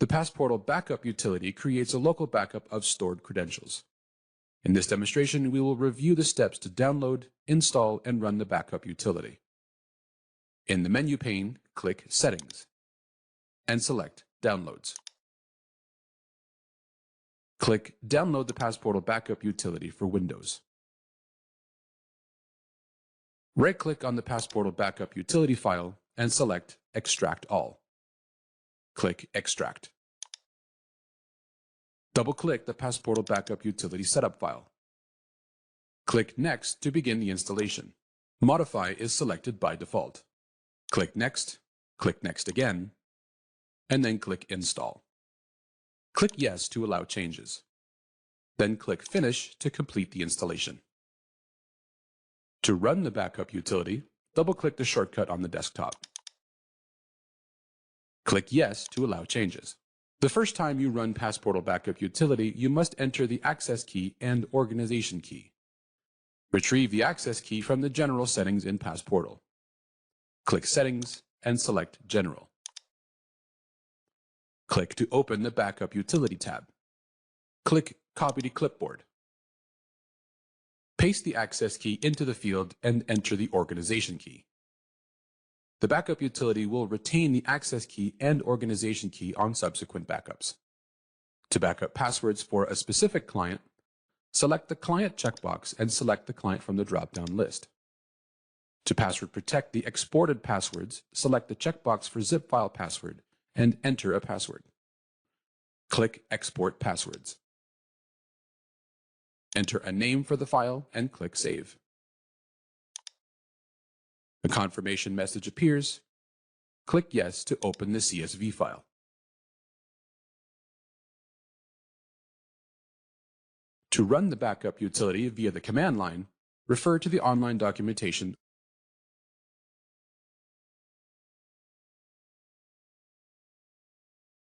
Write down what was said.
The Passportal Backup utility creates a local backup of stored credentials. In this demonstration, we will review the steps to download, install, and run the backup utility. In the menu pane, click Settings and select Downloads. Click Download the Passportal Backup utility for Windows. Right-click on the Passportal Backup utility file and select Extract All. Click Extract. Double-click the Passportal Backup utility setup file. Click Next to begin the installation. Modify is selected by default. Click Next again, and then click Install. Click Yes to allow changes. Then click Finish to complete the installation. To run the backup utility, double-click the shortcut on the desktop. Click Yes to allow changes. The first time you run Passportal Backup utility, you must enter the access key and organization key. Retrieve the access key from the General settings in Passportal. Click Settings and select General. Click to open the Backup Utility tab. Click Copy to Clipboard. Paste the access key into the field and enter the organization key. The backup utility will retain the access key and organization key on subsequent backups. To backup passwords for a specific client, select the Client checkbox and select the client from the drop-down list. To password protect the exported passwords, select the checkbox for zip file password and enter a password. Click Export Passwords. Enter a name for the file and click Save. A confirmation message appears. Click Yes to open the CSV file. To run the backup utility via the command line, refer to the online documentation